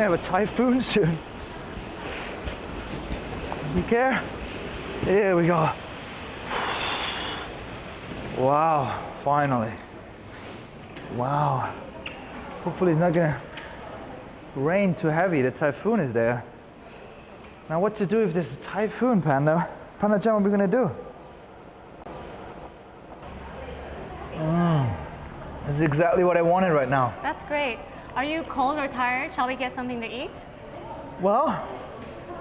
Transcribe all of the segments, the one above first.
have a typhoon soon. You care? Here we go. Wow, finally. Wow. Hopefully it's not gonna rain too heavy. The typhoon is there. Now what to do if there's a typhoon, Panda? Panda-chan, what are we gonna do? This is exactly what I wanted right now. That's great. Are you cold or tired? Shall we get something to eat? Well,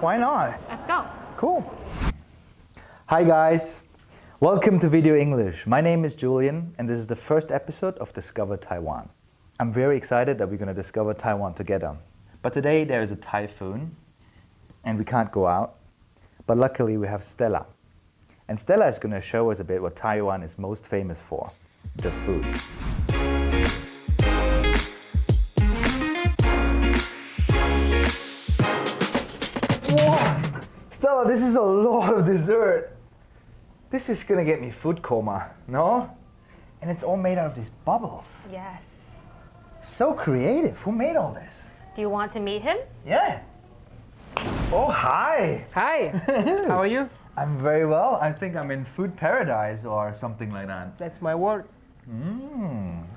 why not? Let's go. Cool. Hi guys. Welcome to Video English. My name is Julian and this is the first episode of Discover Taiwan. I'm very excited that we're going to discover Taiwan together. But today there is a typhoon and we can't go out. But luckily we have Stella. And Stella is going to show us a bit what Taiwan is most famous for. The food. Whoa! Stella, this is a lot of dessert. This is gonna get me food coma, no? And it's all made out of these bubbles. Yes. So creative. Who made all this? Do you want to meet him? Yeah. Oh, hi. Hi, how are you? I'm very well. I think I'm in food paradise or something like that. That's my word.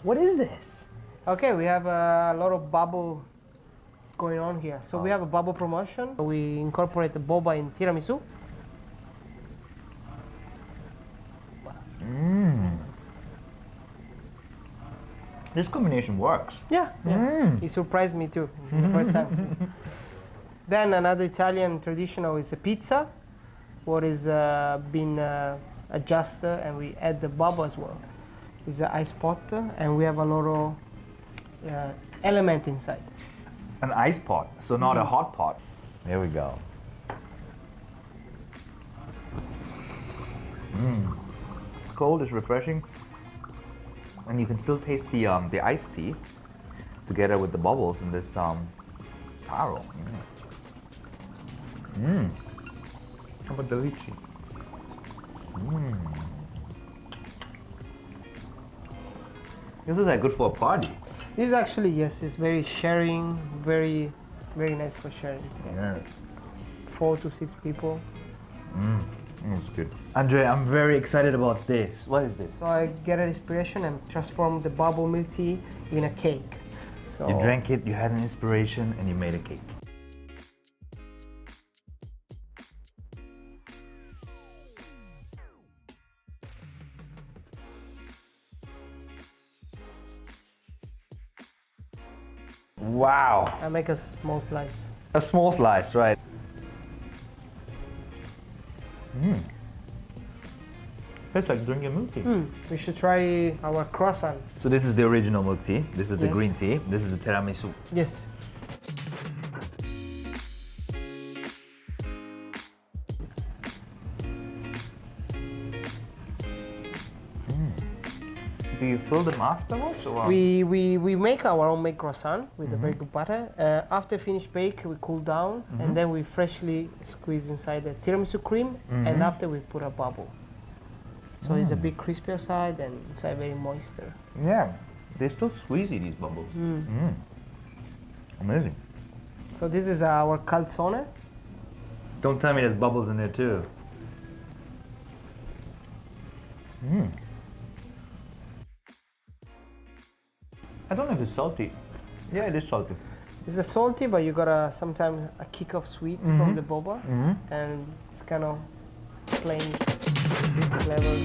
What is this? Okay, we have a lot of bubble going on here. So we have a bubble promotion. We incorporate the boba in tiramisu. This combination works. Yeah. He surprised me too the first time. Then another Italian traditional is a pizza, what is been adjusted, and we add the bubble as well. It's an ice pot, and we have a lot of element inside. An ice pot, so not a hot pot. There we go. Cold is refreshing. And you can still taste the iced tea together with the bubbles in this taro. How about the lychee? This is like good for a party. This is actually, yes, it's very sharing, very nice for sharing. Yeah. 4 to 6 people. It's good. Andre, I'm very excited about this. What is this? So I get an inspiration and transform the bubble milk tea in a cake. So You drank it, you had an inspiration, and you made a cake. Wow. I make a small slice. A small slice, right? Tastes like drinking milk tea. We should try our croissant. So this is the original milk tea. This is the Yes. green tea. This is the tiramisu. Yes. Do you fill them afterwards or what? We make our own made croissant with a very good butter. After finished bake, we cool down and then we freshly squeeze inside the tiramisu cream and after we put a bubble. So it's a bit crispy outside and inside very moisture. Yeah, they're still squeezy, these bubbles. Amazing. So this is our calzone. Don't tell me there's bubbles in there too. I don't know if it's salty. Yeah, it is salty. It's a salty, but you got sometimes a kick of sweet from the boba, and it's kind of plain flavor.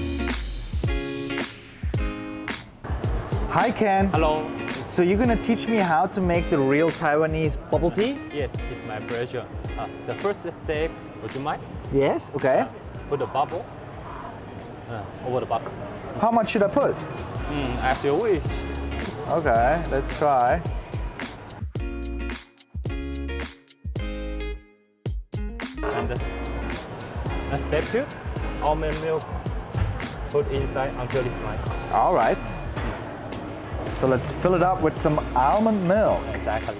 Hi, Ken. Hello. So you're gonna teach me how to make the real Taiwanese bubble tea? Yes, it's my pleasure. The first step, would you mind? Yes. Okay. Put the bubble over the bubble. How much should I put? As you wish. Okay, let's try. And step 2, almond milk. Put inside until it's light. All right. So let's fill it up with some almond milk. Exactly.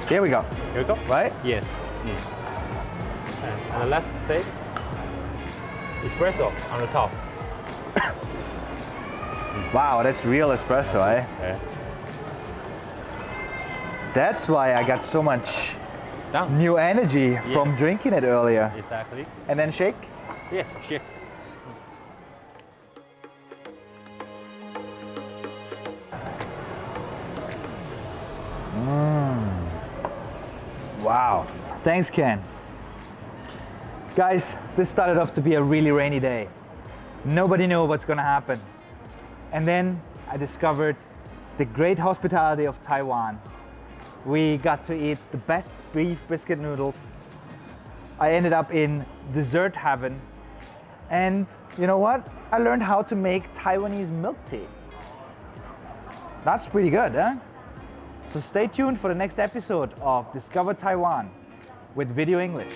Here we go. Here we go. Right? Yes. And the last step, espresso on the top. Wow, that's real espresso, eh? Okay. That's why I got so much Done. new energy from Yes. drinking it earlier. Exactly. And then shake. Yes, shake. Wow. Thanks, Ken. Guys, this started off to be a really rainy day. Nobody knew what's gonna happen. And then I discovered the great hospitality of Taiwan. We got to eat the best beef biscuit noodles. I ended up in dessert heaven. And you know what? I learned how to make Taiwanese milk tea. That's pretty good, huh? So stay tuned for the next episode of Discover Taiwan with Video English.